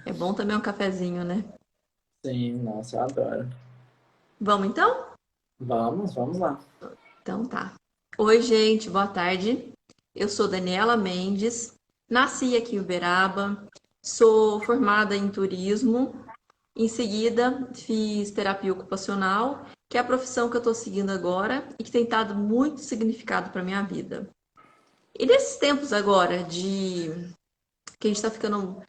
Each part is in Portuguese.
É bom também um cafezinho, né? Sim, nossa, eu adoro. Vamos então? Vamos lá. Então tá. Oi, gente, boa tarde. Eu sou Daniela Mendes, nasci aqui em Uberaba, sou formada em turismo. Em seguida, fiz terapia ocupacional, que é a profissão que eu estou seguindo agora e que tem dado muito significado para minha vida. E nesses tempos agora de que a gente está ficando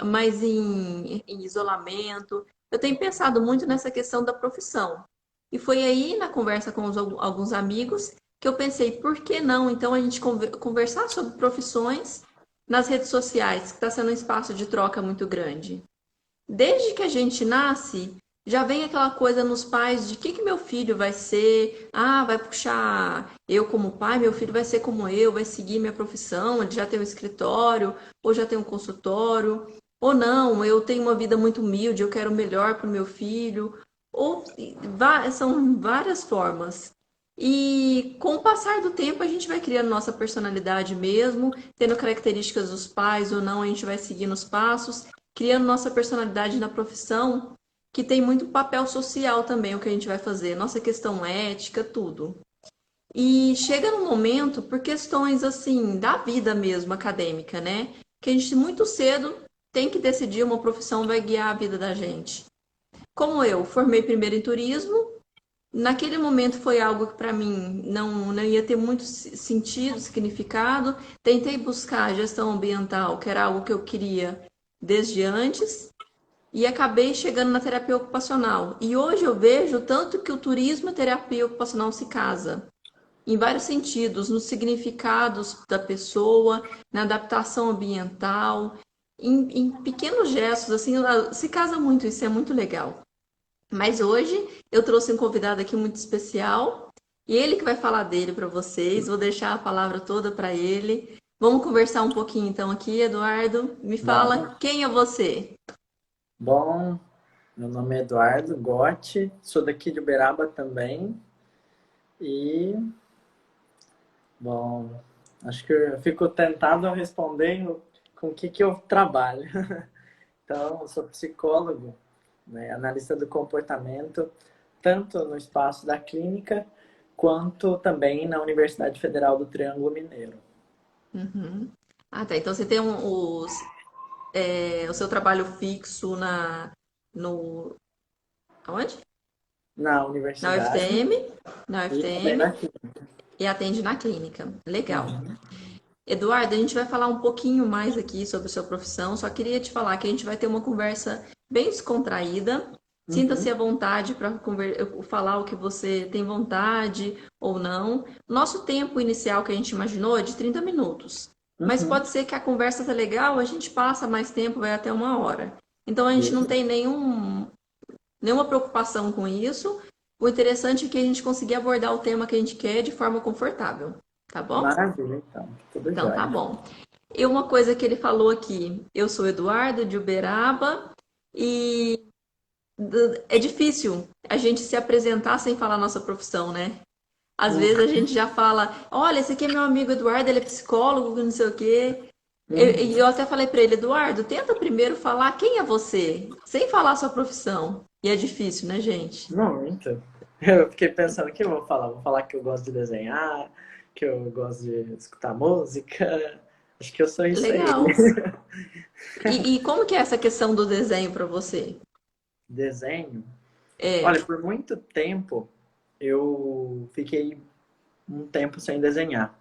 mais em isolamento, eu tenho pensado muito nessa questão da profissão. E foi aí, na conversa com alguns amigos, que eu pensei, por que não, então, a gente conversar sobre profissões nas redes sociais, que está sendo um espaço de troca muito grande. Desde que a gente nasce, já vem aquela coisa nos pais de que meu filho vai ser. Ah, vai puxar eu como pai, meu filho vai ser como eu, vai seguir minha profissão, ele já tem um escritório, ou já tem um consultório, ou não, eu tenho uma vida muito humilde, eu quero o melhor para o meu filho. Ou são várias formas. E com o passar do tempo, a gente vai criando nossa personalidade mesmo, tendo características dos pais ou não, a gente vai seguindo os passos criando nossa personalidade na profissão, que tem muito papel social também, o que a gente vai fazer, nossa questão ética, tudo. E chega num momento, por questões assim, da vida mesmo, acadêmica, né? Que a gente muito cedo tem que decidir uma profissão vai guiar a vida da gente. Como eu formei primeiro em turismo, naquele momento foi algo que para mim não ia ter muito sentido, significado. Tentei buscar a gestão ambiental, que era algo que eu queria desde antes, e acabei chegando na terapia ocupacional. E hoje eu vejo tanto que o turismo e a terapia ocupacional se casa, em vários sentidos, nos significados da pessoa, na adaptação ambiental, em pequenos gestos, assim, se casa muito, isso é muito legal. Mas hoje eu trouxe um convidado aqui muito especial, e ele que vai falar dele para vocês, vou deixar a palavra toda para ele. Vamos conversar um pouquinho então aqui, Eduardo. Me Vamos. fala quem é você? Bom, meu nome é Eduardo Gotti, sou daqui de Uberaba também. E, bom, acho que eu fico tentado a responder com o que eu trabalho. Então, eu sou psicólogo, né, analista do comportamento, tanto no espaço da clínica, quanto também na Universidade Federal do Triângulo Mineiro. Uhum. Ah, tá. Então você tem o seu trabalho fixo no, aonde? Na Na universidade UFTM, na e também na UFTM clínica. e atende na clínica. Legal. Uhum. Eduardo, a gente vai falar um pouquinho mais aqui sobre a sua profissão. Só queria te falar que a gente vai ter uma conversa bem descontraída. Sinta-se à Uhum. vontade para falar o que você tem vontade ou não. Nosso tempo inicial que a gente imaginou é de 30 minutos. Mas Uhum. pode ser que a conversa tá legal, a gente passa mais tempo, vai até 1 hora. Então a gente não Beleza. tem nenhuma preocupação com isso. O interessante é que a gente conseguir abordar o tema que a gente quer de forma confortável. Tá bom? Maravilha, então. Tudo Então tá jóia. bom. E uma coisa que ele falou aqui, eu sou Eduardo de Uberaba e é difícil a gente se apresentar sem falar nossa profissão, né? Às vezes a gente já fala, olha, esse aqui é meu amigo Eduardo, ele é psicólogo, não sei o quê. E Uhum. eu até falei pra ele, Eduardo, tenta primeiro falar quem é você, sem falar sua profissão. E é difícil, né, gente? Muito. Eu fiquei pensando o que eu vou falar. Vou falar que eu gosto de desenhar, que eu gosto de escutar música. Acho que eu sou isso aí. Legal. E como que é essa questão do desenho pra você? Desenho. É. Olha, por muito tempo eu fiquei um tempo sem desenhar,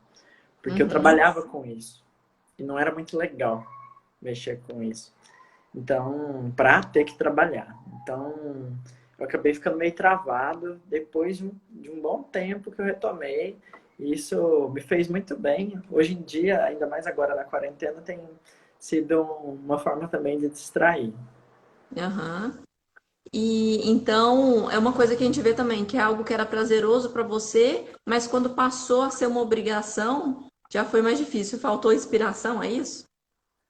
porque eu Uhum. trabalhava com isso e não era muito legal mexer com isso. Então, para ter que trabalhar. Então, eu acabei ficando meio travado depois de um bom tempo que eu retomei. E isso me fez muito bem. Hoje em dia, ainda mais agora na quarentena, tem sido uma forma também de distrair. Aham. E então é uma coisa que a gente vê também, que é algo que era prazeroso para você, mas quando passou a ser uma obrigação, já foi mais difícil. Faltou inspiração, é isso?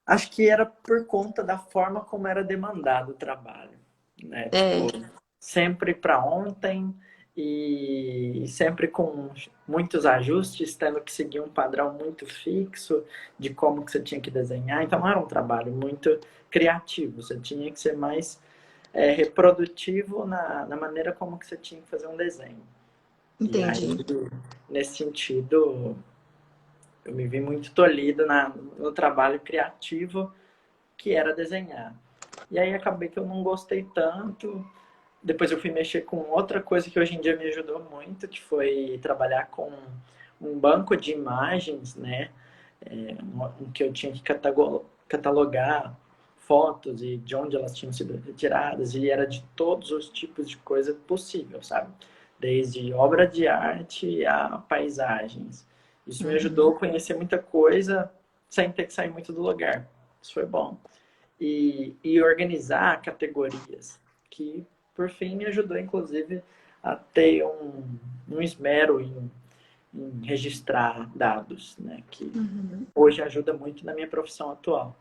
Acho que era por conta da forma como era demandado o trabalho, né? Tipo, É. sempre para ontem. e sempre com muitos ajustes, tendo que seguir um padrão muito fixo de como que você tinha que desenhar. Então, era um trabalho muito criativo. Você tinha que ser mais reprodutivo na maneira como que você tinha que fazer um desenho. E aí, Entendi. nesse sentido, eu me vi muito tolhido no trabalho criativo que era desenhar. E aí acabei que eu não gostei tanto. Depois eu fui mexer com outra coisa que hoje em dia me ajudou muito, que foi trabalhar com um banco de imagens, né? Em que eu tinha que catalogar fotos e de onde elas tinham sido retiradas, e era de todos os tipos de coisa possível, sabe? Desde obra de arte a paisagens. Isso me ajudou Uhum. a conhecer muita coisa sem ter que sair muito do lugar. Isso foi bom. E organizar categorias, que por fim me ajudou, inclusive, a ter um esmero em registrar dados, né? Que Uhum. hoje ajuda muito na minha profissão atual.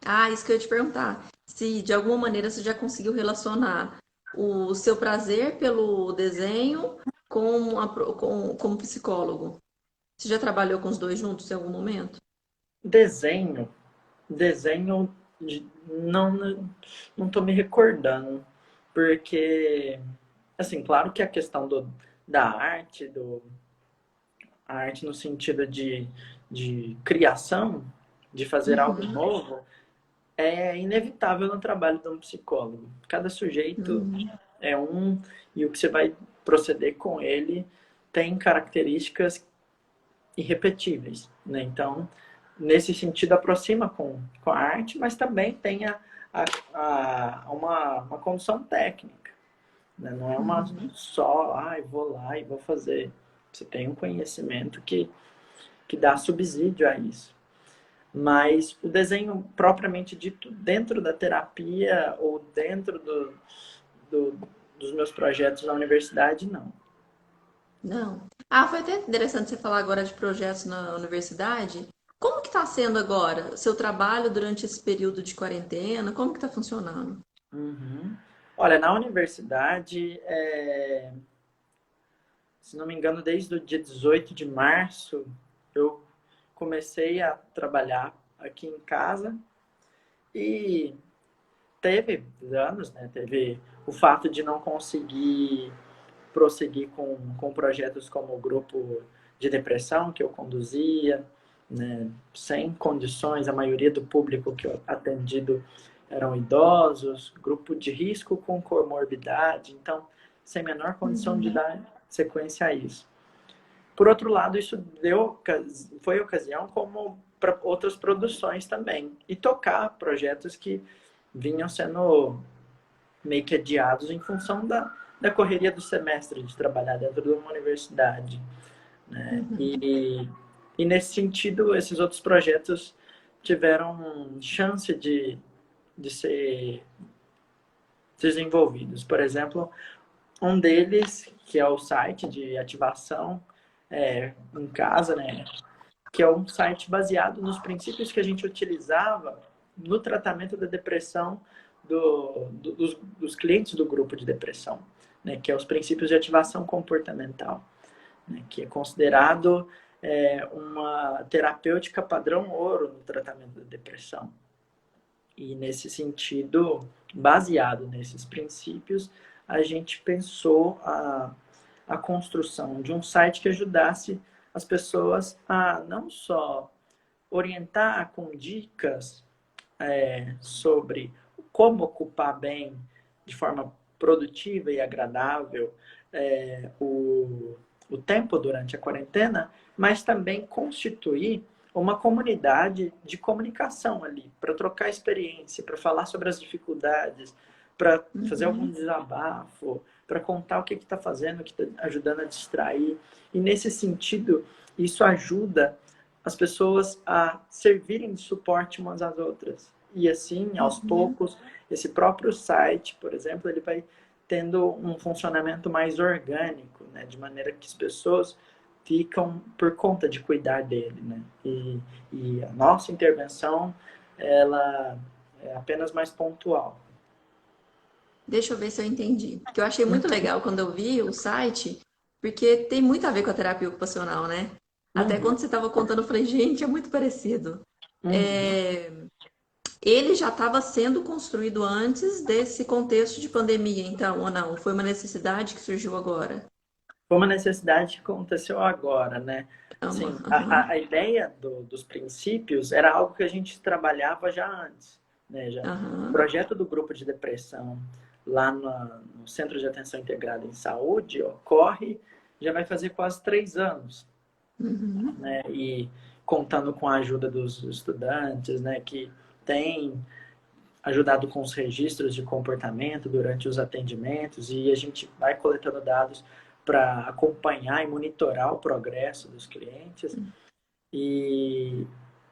Ah, isso que eu ia te perguntar. Se de alguma maneira você já conseguiu relacionar o seu prazer pelo desenho como psicólogo. Você já trabalhou com os dois juntos em algum momento? Desenho, desenho, não, não tô me recordando, porque, assim, claro que a questão da arte, a arte no sentido de criação, de fazer algo Uhum. novo, é inevitável no trabalho de um psicólogo. Cada sujeito Uhum. é um, e o que você vai proceder com ele tem características irrepetíveis, né? Então, nesse sentido, aproxima com a arte, mas também tem uma condição técnica, né? Não é uma Uhum. só, vou lá e vou fazer. Você tem um conhecimento que dá subsídio a isso. Mas o desenho propriamente dito dentro da terapia ou dentro do, dos meus projetos na universidade, não. Não. Ah, foi até interessante você falar agora de projetos na universidade. Como que está sendo agora seu trabalho durante esse período de quarentena? Como que está funcionando? Uhum. Olha, na universidade, se não me engano, desde o dia 18 de março, eu comecei a trabalhar aqui em casa e teve anos, né? Teve o fato de não conseguir prosseguir com projetos como o grupo de depressão que eu conduzia, né, sem condições, a maioria do público que eu atendido eram idosos, grupo de risco com comorbidade, então, sem menor condição de Uhum. dar sequência a isso. Por outro lado, isso foi ocasião como para outras produções também, e tocar projetos que vinham sendo meio que adiados em função da correria do semestre de trabalhar dentro de uma universidade, né? Uhum. E nesse sentido, esses outros projetos tiveram chance de ser desenvolvidos. Por exemplo, um deles, que é o site de ativação em casa, né? Que é um site baseado nos princípios que a gente utilizava no tratamento da depressão dos clientes do grupo de depressão, né, que é os princípios de ativação comportamental, né, que é considerado uma terapêutica padrão ouro no tratamento da depressão. E nesse sentido, baseado nesses princípios, a gente pensou a construção de um site que ajudasse as pessoas a não só orientar com dicas sobre como ocupar bem, de forma produtiva e agradável, o tempo durante a quarentena, mas também constituir uma comunidade de comunicação ali, para trocar experiência, para falar sobre as dificuldades, para fazer algum Uhum. desabafo, para contar o que está fazendo, o que está ajudando a distrair. E nesse sentido, isso ajuda as pessoas a servirem de suporte umas às outras. E assim, aos Uhum. poucos, esse próprio site, por exemplo, ele vai tendo um funcionamento mais orgânico, né? De maneira que as pessoas ficam por conta de cuidar dele, né? E a nossa intervenção, ela é apenas mais pontual. Deixa eu ver se eu entendi. Porque eu achei muito legal quando eu vi o site, porque tem muito a ver com a terapia ocupacional, né? Até Uhum, quando você estava contando, eu falei, gente, é muito parecido. uhum. É, ele já estava sendo construído antes desse contexto de pandemia, então, ou não? Foi uma necessidade que surgiu agora? Foi uma necessidade que aconteceu agora, né? Sim, Aham, a ideia dos princípios era algo que a gente trabalhava já antes, né? O aham, projeto do grupo de depressão lá no Centro de Atenção Integrada em Saúde ocorre, já vai fazer quase 3 anos, uhum, né? E contando com a ajuda dos estudantes, né? Que tem ajudado com os registros de comportamento durante os atendimentos e a gente vai coletando dados para acompanhar e monitorar o progresso dos clientes. E,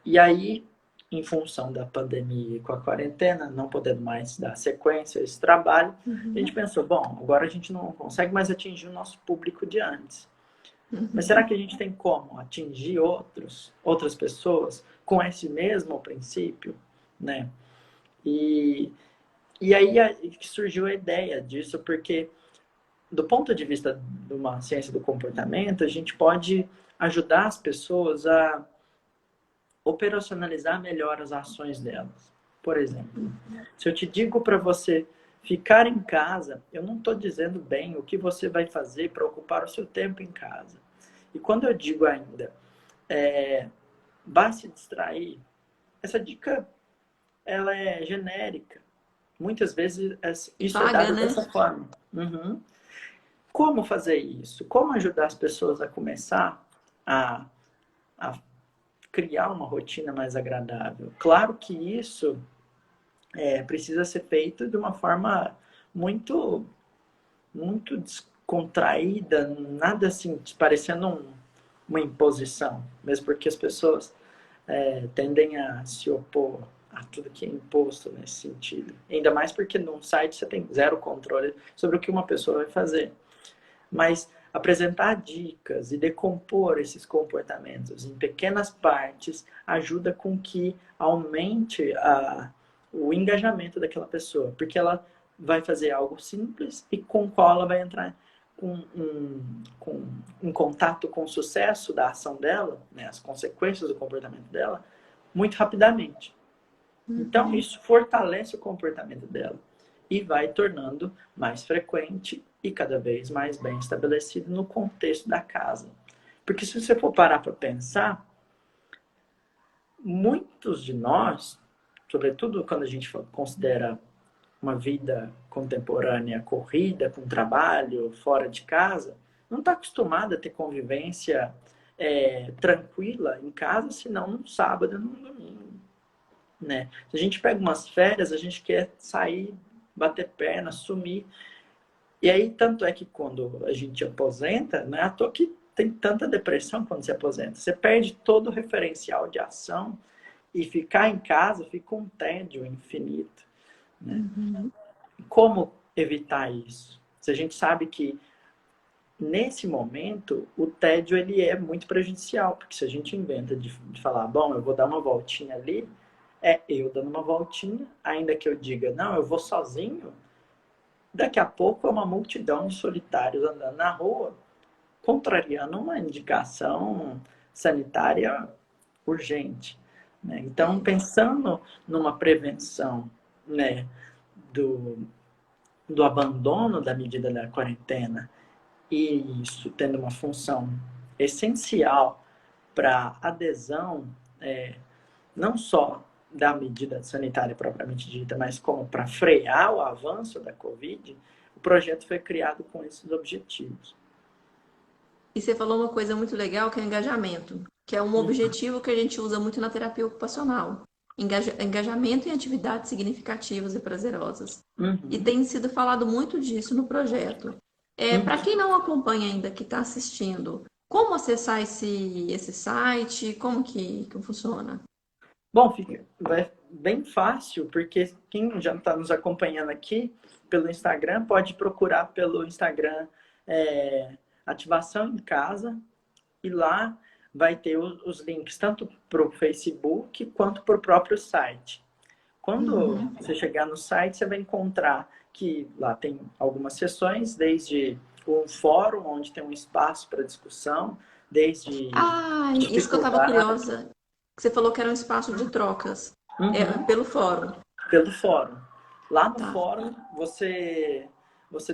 e aí, em função da pandemia e com a quarentena, não podendo mais dar sequência a esse trabalho, a gente uhum, pensou, bom, agora a gente não consegue mais atingir o nosso público de antes. Mas será uhum. que a gente tem como atingir outras pessoas com esse mesmo princípio, né? E, e aí que surgiu a ideia disso, porque do ponto de vista de uma ciência do comportamento, a gente pode ajudar as pessoas a operacionalizar melhor as ações delas. Por exemplo, se eu te digo para você ficar em casa, eu não estou dizendo bem o que você vai fazer para ocupar o seu tempo em casa. E quando eu digo ainda, vai se distrair, essa dica ela é genérica. Muitas vezes isso é Vaga, dado né? dessa forma. Uhum. Como fazer isso? Como ajudar as pessoas a começar a, a criar uma rotina mais agradável? Claro que isso precisa ser feito de uma forma muito, muito descontraída, nada assim, parecendo uma imposição, mesmo porque as pessoas tendem a se opor a tudo que é imposto nesse sentido. Ainda mais porque num site você tem zero controle sobre o que uma pessoa vai fazer. Mas apresentar dicas e decompor esses comportamentos em pequenas partes ajuda com que aumente o engajamento daquela pessoa, porque ela vai fazer algo simples e com o qual ela vai entrar com um contato com o sucesso da ação dela, né, as consequências do comportamento dela, muito rapidamente. Então, Uhum. isso fortalece o comportamento dela e vai tornando mais frequente e cada vez mais bem estabelecido no contexto da casa. Porque se você for parar para pensar, muitos de nós, sobretudo quando a gente considera uma vida contemporânea corrida, com trabalho, fora de casa, não está acostumada a ter convivência tranquila em casa, senão no sábado e no domingo. Né? Se a gente pega umas férias, a gente quer sair, bater perna, sumir. E aí, tanto é que quando a gente aposenta, não é à toa que tem tanta depressão quando se aposenta. Você perde todo o referencial de ação e ficar em casa fica um tédio infinito. Né? Uhum. Como evitar isso? Se a gente sabe que nesse momento o tédio ele é muito prejudicial, porque se a gente inventa de falar, bom, eu vou dar uma voltinha ali, eu dando uma voltinha, ainda que eu diga, não, eu vou sozinho, daqui a pouco é uma multidão de solitários andando na rua, contrariando uma indicação sanitária urgente. Né? Então, É. pensando numa prevenção, né, do, do abandono da medida da quarentena, e isso tendo uma função essencial para adesão, não só da medida sanitária propriamente dita, mas como para frear o avanço da Covid, o projeto foi criado com esses objetivos. E você falou uma coisa muito legal que é o engajamento, que é um objetivo que a gente usa muito na terapia ocupacional. Engajamento em atividades significativas e prazerosas. E Uhum, tem sido falado muito disso no projeto. Para uhum. quem não acompanha ainda, que está assistindo, como acessar esse site? Como que funciona? Bom, fica bem fácil, porque quem já está nos acompanhando aqui pelo Instagram pode procurar pelo Instagram Ativação em Casa e lá vai ter os links tanto para o Facebook quanto para o próprio site. Quando Uhum. você chegar no site, você vai encontrar que lá tem algumas seções, desde um fórum, onde tem um espaço para discussão, desde Ah, isso que eu estava dificuldade. curiosa. Que você falou que era um espaço de trocas. É Uhum. pelo fórum. Pelo fórum. Lá no Tá. fórum, você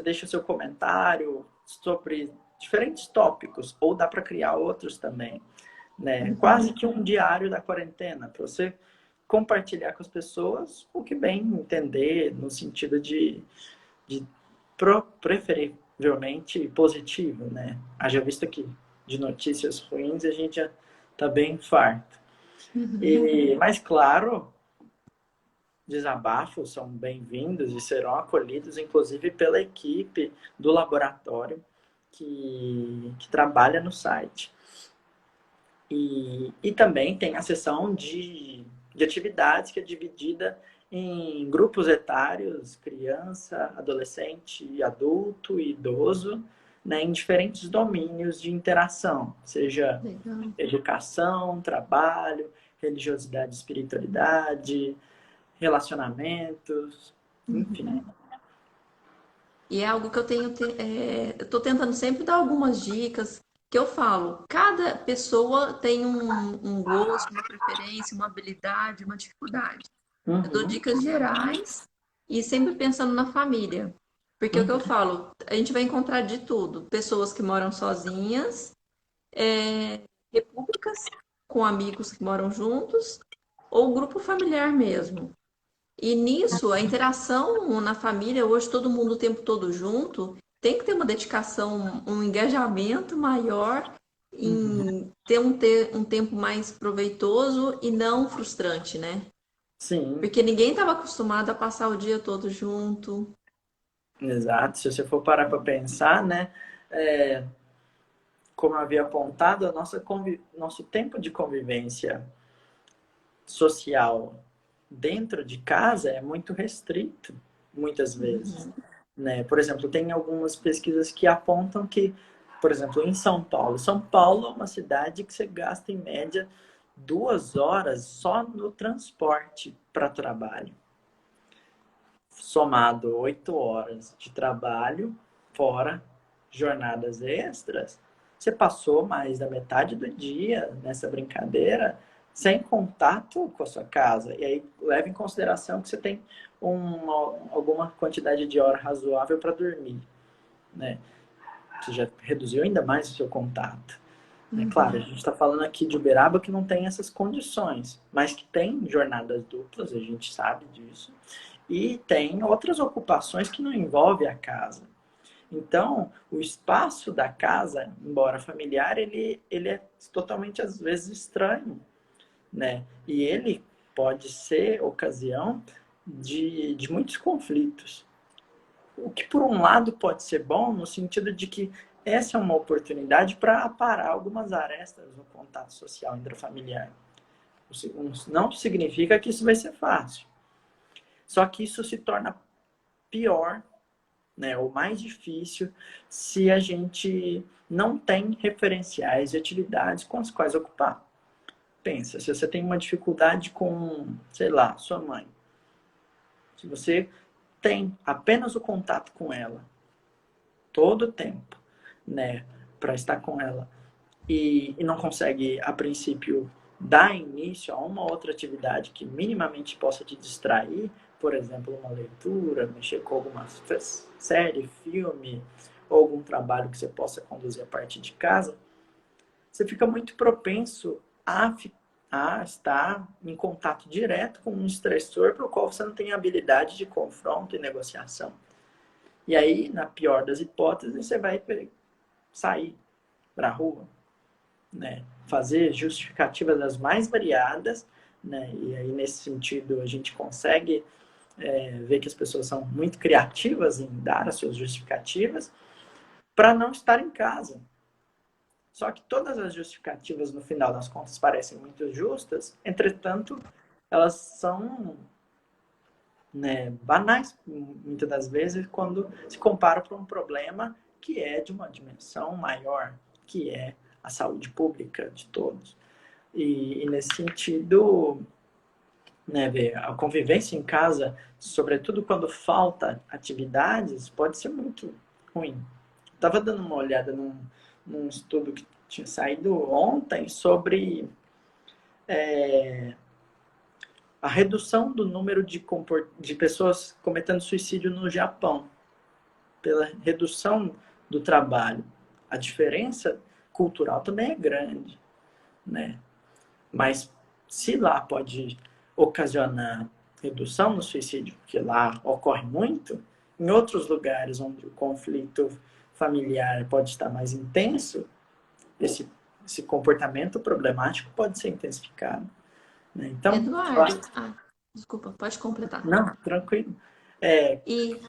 deixa o seu comentário sobre diferentes tópicos, ou dá para criar outros também, né? Quase Uhum. que um diário da quarentena, para você compartilhar com as pessoas o que bem entender, no sentido de preferivelmente positivo, né? Haja visto que de notícias ruins a gente já está bem farto. Mas, claro, desabafos são bem-vindos e serão acolhidos, inclusive pela equipe do laboratório que trabalha no site. E também tem a seção de atividades que é dividida em grupos etários, criança, adolescente, adulto e idoso, né, em diferentes domínios de interação, seja Legal. educação, trabalho, religiosidade, espiritualidade, relacionamentos, enfim. Uhum. E é algo que eu tenho, eu tô tentando sempre dar algumas dicas que eu falo. Cada pessoa tem um gosto, uma preferência, uma habilidade, uma dificuldade. Eu dou Uhum, dicas gerais e sempre pensando na família. Porque é o que eu uhum, falo, a gente vai encontrar de tudo. Pessoas que moram sozinhas, repúblicas com amigos que moram juntos, ou grupo familiar mesmo. E nisso, a interação na família, hoje todo mundo o tempo todo junto, tem que ter uma dedicação, um engajamento maior uhum. em ter um tempo mais proveitoso e não frustrante, né? Sim, Porque ninguém estava acostumado a passar o dia todo junto. exato. Se você for parar para pensar, né, é, como eu havia apontado, nosso tempo de convivência social dentro de casa é muito restrito, muitas vezes, né? Por exemplo, tem algumas pesquisas que apontam que, por exemplo, em São Paulo é uma cidade que você gasta em média 2 horas só no transporte para trabalho, somado 8 horas de trabalho, fora jornadas extras, você passou mais da metade do dia nessa brincadeira sem contato com a sua casa. E aí leva em consideração que você tem alguma quantidade de hora razoável para dormir, né? Você já reduziu ainda mais o seu contato. É claro, a Uhum. gente está falando aqui de Uberaba que não tem essas condições, mas que tem jornadas duplas, a gente sabe disso, e tem outras ocupações que não envolvem a casa. Então, o espaço da casa, embora familiar, ele é totalmente, às vezes, estranho, né? E ele pode ser ocasião de muitos conflitos. O que, por um lado, pode ser bom, no sentido de que essa é uma oportunidade para aparar algumas arestas no contato social intrafamiliar. Não significa que isso vai ser fácil. Só que isso se torna pior, né, ou mais difícil, se a gente não tem referenciais e atividades com as quais ocupar. Pensa, se você tem uma dificuldade com, sei lá, sua mãe, se você tem apenas o contato com ela todo o tempo, né, para estar com ela e não consegue, a princípio, dar início a uma outra atividade que minimamente possa te distrair, por exemplo, uma leitura, mexer com alguma série, filme, ou algum trabalho que você possa conduzir a partir de casa, você fica muito propenso a estar em contato direto com um estressor para o qual você não tem habilidade de confronto e negociação. E aí, na pior das hipóteses, você vai sair para a rua, né? Fazer justificativas das mais variadas, né? E aí, nesse sentido, a gente consegue ver que as pessoas são muito criativas em dar as suas justificativas para não estar em casa. Só que todas as justificativas, no final das contas, parecem muito justas, entretanto, elas são, né, banais, muitas das vezes, quando se compara para um problema que é de uma dimensão maior, que é a saúde pública de todos. E nesse sentido, né? Ver a convivência em casa, sobretudo quando falta atividades, pode ser muito ruim. Estava dando uma olhada num estudo que tinha saído ontem sobre a redução do número de pessoas cometendo suicídio no Japão, pela redução do trabalho. A diferença cultural também é grande, né? Mas se lá pode ocasionar redução no suicídio, porque lá ocorre muito, em outros lugares onde o conflito familiar pode estar mais intenso, esse comportamento problemático pode ser intensificado, né? Então, Eduardo, desculpa, pode completar. não, tranquilo. É, E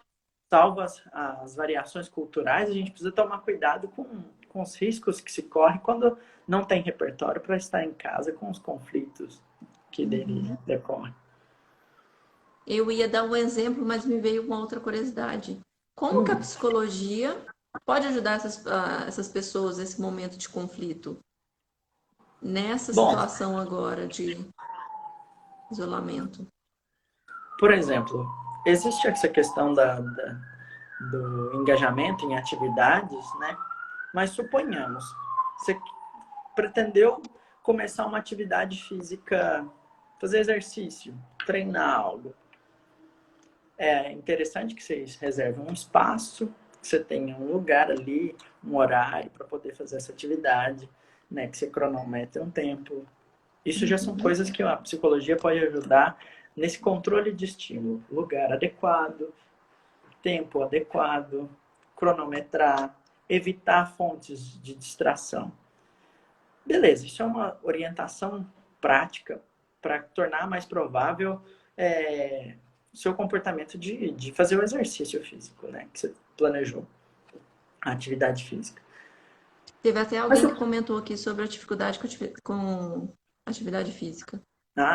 salvo as variações culturais, a gente precisa tomar cuidado com os riscos que se corre quando não tem repertório para estar em casa com os conflitos que dele decorrem. eu ia dar um exemplo, mas me veio uma outra curiosidade. Como que a Hum. psicologia pode ajudar essas pessoas nesse momento de conflito, nessa Bom, situação agora de isolamento? por exemplo, existe essa questão do engajamento em atividades, né? Mas suponhamos, você pretendeu começar uma atividade física, fazer exercício, treinar algo. É interessante que vocês reservem um espaço, que você tenha um lugar ali, um horário para poder fazer essa atividade, né? Que você cronometre um tempo. Isso já são Uhum. coisas que a psicologia pode ajudar nesse controle de estímulo. Lugar adequado, tempo adequado, cronometrar, evitar fontes de distração. Beleza, isso é uma orientação prática para tornar mais provável o seu comportamento de fazer o exercício físico, né? Que você planejou, a atividade física. Teve até Mas, alguém que comentou aqui sobre a dificuldade com atividade física.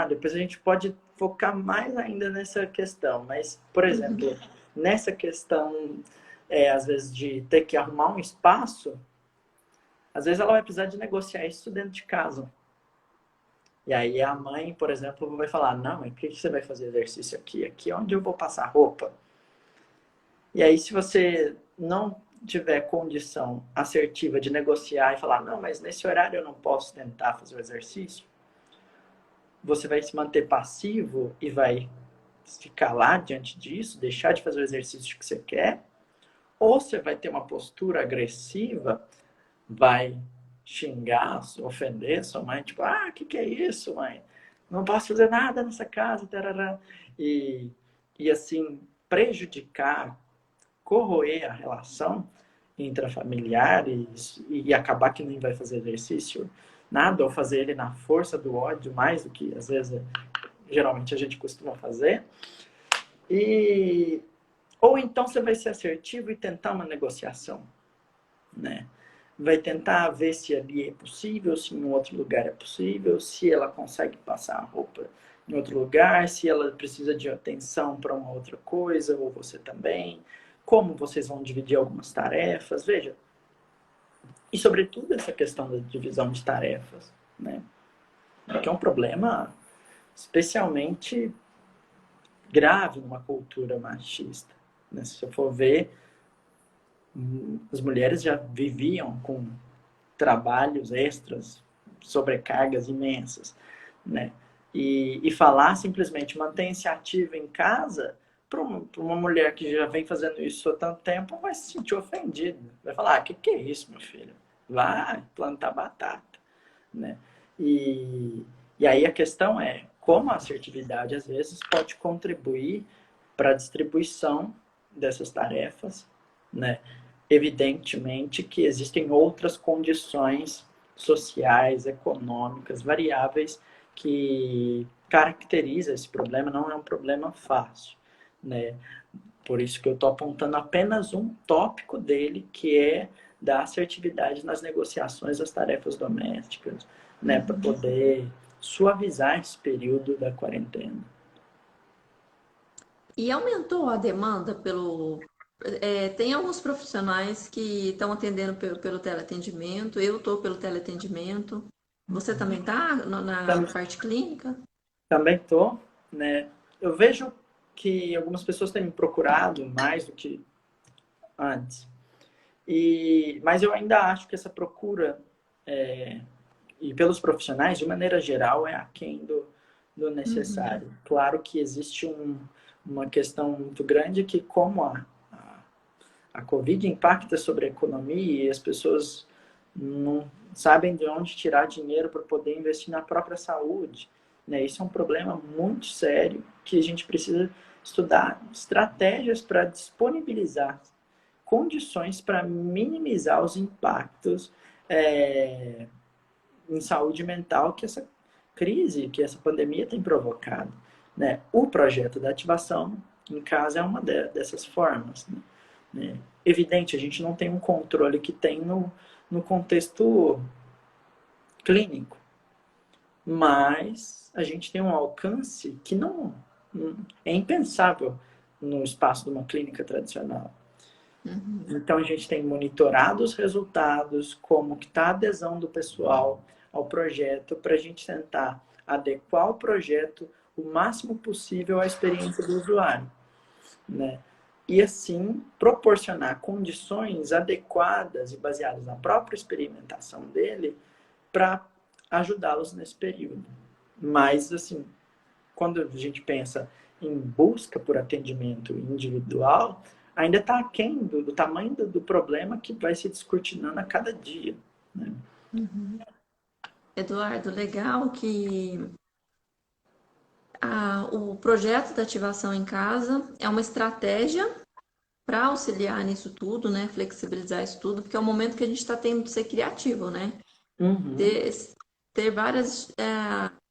depois a gente pode focar mais ainda nessa questão, mas, por exemplo, nessa questão, às vezes, de ter que arrumar um espaço, às vezes ela vai precisar de negociar isso dentro de casa. E aí a mãe, por exemplo, vai falar, não, mas por que você vai fazer exercício aqui? Aqui é onde eu vou passar roupa. E aí se você não tiver condição assertiva de negociar e falar, não, mas nesse horário eu não posso tentar fazer o exercício, você vai se manter passivo e vai ficar lá diante disso, deixar de fazer o exercício que você quer, ou você vai ter uma postura agressiva, vai xingar, ofender sua mãe, tipo, que é isso, mãe? Não posso fazer nada nessa casa, tarará. E, e assim, prejudicar, corroer a relação intrafamiliar e acabar que nem vai fazer exercício nada, ou fazer ele na força do ódio, mais do que às vezes geralmente a gente costuma fazer. E, ou então você vai ser assertivo e tentar uma negociação, né? Vai tentar ver se ali é possível, se em outro lugar é possível, se ela consegue passar a roupa em outro lugar, se ela precisa de atenção para uma outra coisa, ou você também, como vocês vão dividir algumas tarefas, veja. E sobretudo essa questão da divisão de tarefas, né? Que é um problema especialmente grave numa cultura machista, né? Se você for ver, as mulheres já viviam com trabalhos extras, sobrecargas imensas, né? E falar simplesmente mantenha-se ativa em casa, para uma mulher que já vem fazendo isso há tanto tempo, vai se sentir ofendida. Vai falar, que é isso, meu filho? Vai plantar batata, né? E, e aí a questão é, como a assertividade às vezes pode contribuir para a distribuição dessas tarefas, né? Evidentemente que existem outras condições sociais, econômicas, variáveis que caracteriza esse problema, não é um problema fácil, né? Por isso que eu estou apontando apenas um tópico dele, que é da assertividade nas negociações das tarefas domésticas, né? Para poder suavizar esse período da quarentena. E aumentou a demanda pelo. Tem alguns profissionais que estão atendendo pelo teleatendimento, eu estou pelo teleatendimento. Você também está na Tam- parte clínica? Também estou. né? Eu vejo que algumas pessoas têm me procurado mais do que antes. Mas eu ainda acho que essa procura, e pelos profissionais, de maneira geral, é aquém do Uhum. necessário. Claro que existe uma questão muito grande que, como a Covid impacta sobre a economia e as pessoas não sabem de onde tirar dinheiro para poder investir na própria saúde, né? Isso é um problema muito sério que a gente precisa estudar estratégias para disponibilizar condições para minimizar os impactos em saúde mental que essa crise, que essa pandemia tem provocado, né? O projeto da ativação em casa é uma dessas formas, né? Evidente, a gente não tem um controle que tem no contexto clínico, mas a gente tem um alcance que não é impensável no espaço de uma clínica tradicional. Uhum. Então a gente tem monitorado os resultados, como que está a adesão do pessoal ao projeto, para a gente tentar adequar o projeto o máximo possível à experiência do usuário, né? E assim proporcionar condições adequadas e baseadas na própria experimentação dele para ajudá-los nesse período. Mas assim, quando a gente pensa em busca por atendimento individual, ainda está aquém do tamanho do problema que vai se descortinando a cada dia, né? Uhum. Eduardo, legal que o projeto da ativação em casa é uma estratégia para auxiliar nisso tudo, né? Flexibilizar isso tudo, porque é o momento que a gente está tendo de ser criativo, né? Uhum, Ter, ter várias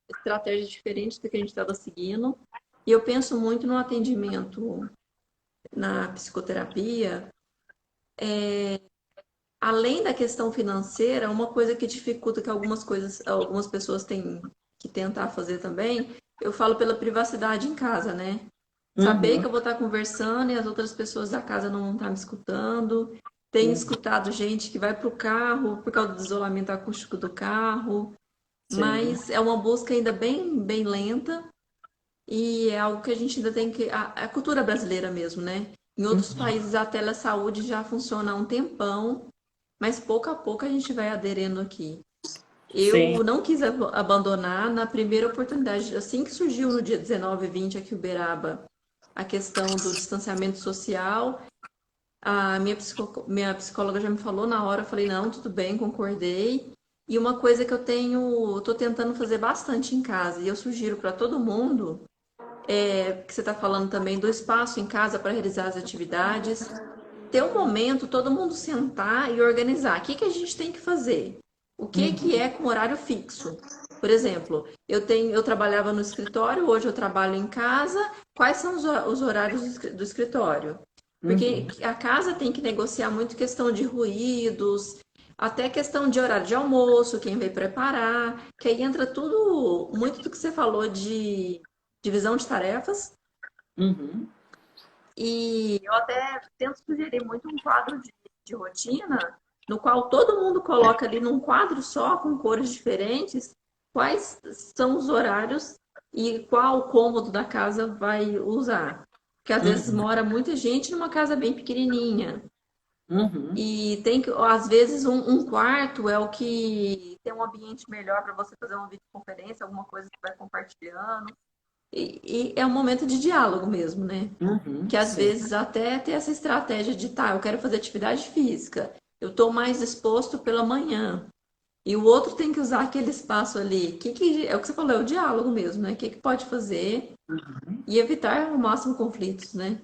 estratégias diferentes do que a gente estava seguindo. E eu penso muito no atendimento na psicoterapia, além da questão financeira, uma coisa que dificulta que algumas pessoas têm que tentar fazer também, eu falo pela privacidade em casa, né? Saber que uhum, eu vou estar conversando e as outras pessoas da casa não vão estar me escutando. Tenho uhum, escutado gente que vai para o carro por causa do isolamento acústico do carro, sim, mas é uma busca ainda bem lenta e é algo que a gente ainda tem que. A cultura brasileira mesmo, né? Em outros uhum, países a telesaúde já funciona há um tempão, mas pouco a pouco a gente vai aderindo aqui. sim, Eu não quis abandonar na primeira oportunidade, assim que surgiu no dia 19 e 20 aqui em Uberaba, a questão do distanciamento social. A minha psicóloga já me falou na hora, eu falei, não, tudo bem, concordei. E uma coisa que eu tô tentando fazer bastante em casa, e eu sugiro para todo mundo, que você está falando também do espaço em casa para realizar as atividades, ter um momento, todo mundo sentar e organizar. O que que a gente tem que fazer? O que que uhum, é com horário fixo? Por exemplo, eu trabalhava no escritório, hoje eu trabalho em casa. Quais são os horários do escritório? Porque uhum, a casa tem que negociar muito questão de ruídos, até questão de horário de almoço, quem vai preparar, que aí entra tudo, muito do que você falou de divisão de tarefas. uhum, E eu até tento sugerir muito um quadro de rotina, no qual todo mundo coloca ali num quadro só, com cores diferentes, quais são os horários e qual cômodo da casa vai usar. Porque às vezes uhum, mora muita gente numa casa bem pequenininha. uhum, E tem que, às vezes, um quarto é o que tem um ambiente melhor para você fazer uma videoconferência, alguma coisa que vai compartilhando. E é um momento de diálogo mesmo, né? uhum, Que às sim, vezes até ter essa estratégia de, tá, eu quero fazer atividade física, eu estou mais disposto pela manhã. E o outro tem que usar aquele espaço ali. É o que você falou, é o diálogo mesmo, né? O que que pode fazer e evitar ao máximo conflitos, né?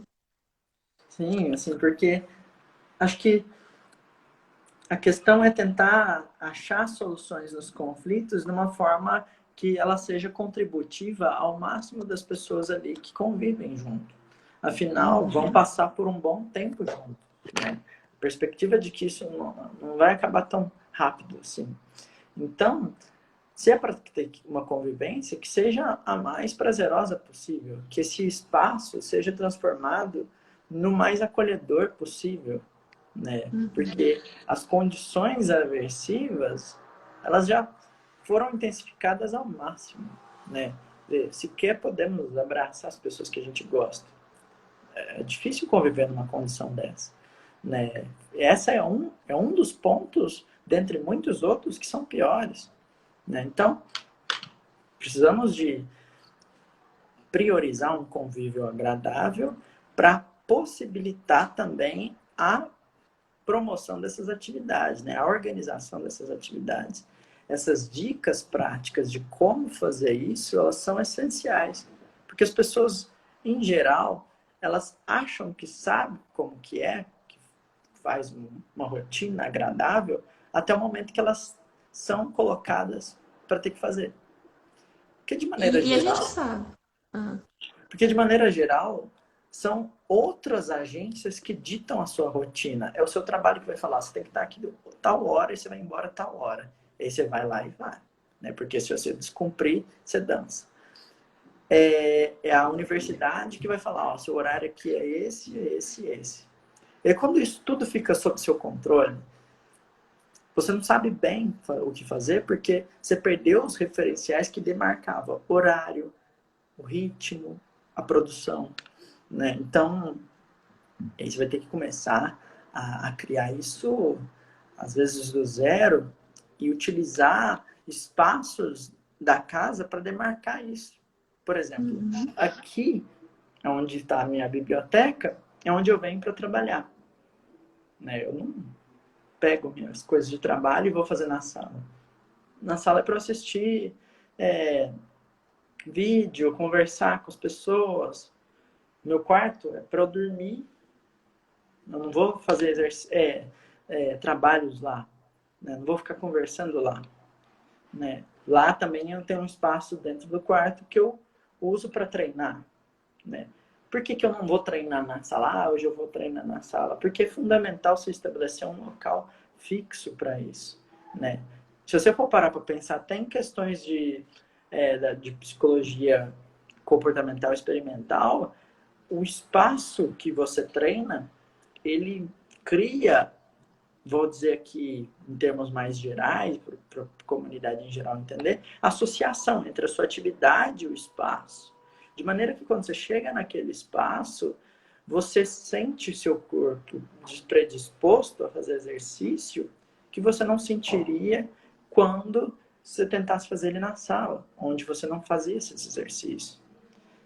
sim, assim, porque acho que a questão é tentar achar soluções nos conflitos de uma forma que ela seja contributiva ao máximo das pessoas ali que convivem junto. Afinal, vão Uhum, passar por um bom tempo junto, né? A perspectiva de que isso não vai acabar tão rápido assim. Então, se é para ter uma convivência, que seja a mais prazerosa possível, que esse espaço seja transformado no mais acolhedor possível, né? uhum, Porque as condições aversivas, elas já foram intensificadas ao máximo, né? sequer podemos abraçar as pessoas que a gente gosta. É difícil conviver numa condição dessa, né? Essa é um dos pontos, dentre muitos outros, que são piores, né? Então, precisamos de priorizar um convívio agradável para possibilitar também a promoção dessas atividades, né? A organização dessas atividades. Essas dicas práticas de como fazer isso, elas são essenciais, porque as pessoas, em geral, elas acham que sabem como que faz uma rotina agradável, até o momento que elas são colocadas para ter que fazer. Porque de maneira E a gente geral, sabe. Ah, Porque, de maneira geral, são outras agências que ditam a sua rotina. É o seu trabalho que vai falar, você tem que estar aqui tal hora e você vai embora tal hora. Aí você vai lá e vai. Né? Porque se você descumprir, você dança. É a universidade que vai falar, ó, seu horário aqui é esse, esse e esse. E quando isso tudo fica sob seu controle, você não sabe bem o que fazer porque você perdeu os referenciais que demarcavam horário, o ritmo, a produção. Né? Então, aí você vai ter que começar a criar isso, às vezes do zero, e utilizar espaços da casa para demarcar isso. Por exemplo, uhum. aqui, onde está a minha biblioteca, é onde eu venho para trabalhar. Né? Eu não pego minhas coisas de trabalho e vou fazer na sala. Na sala é para assistir vídeo, conversar com as pessoas. Meu quarto é para eu dormir. Eu não vou fazer trabalhos lá. Né? Não vou ficar conversando lá. Né? Lá também eu tenho um espaço dentro do quarto que eu uso para treinar. Né? Por que eu não vou treinar na sala? Ah, hoje eu vou treinar na sala. Porque é fundamental você estabelecer um local fixo para isso. Né? Se você for parar para pensar, até em questões de psicologia comportamental experimental, o espaço que você treina, ele cria, vou dizer aqui em termos mais gerais, para a comunidade em geral entender, associação entre a sua atividade e o espaço. De maneira que quando você chega naquele espaço, você sente seu corpo predisposto a fazer exercício que você não sentiria quando você tentasse fazer ele na sala, onde você não fazia esses exercícios.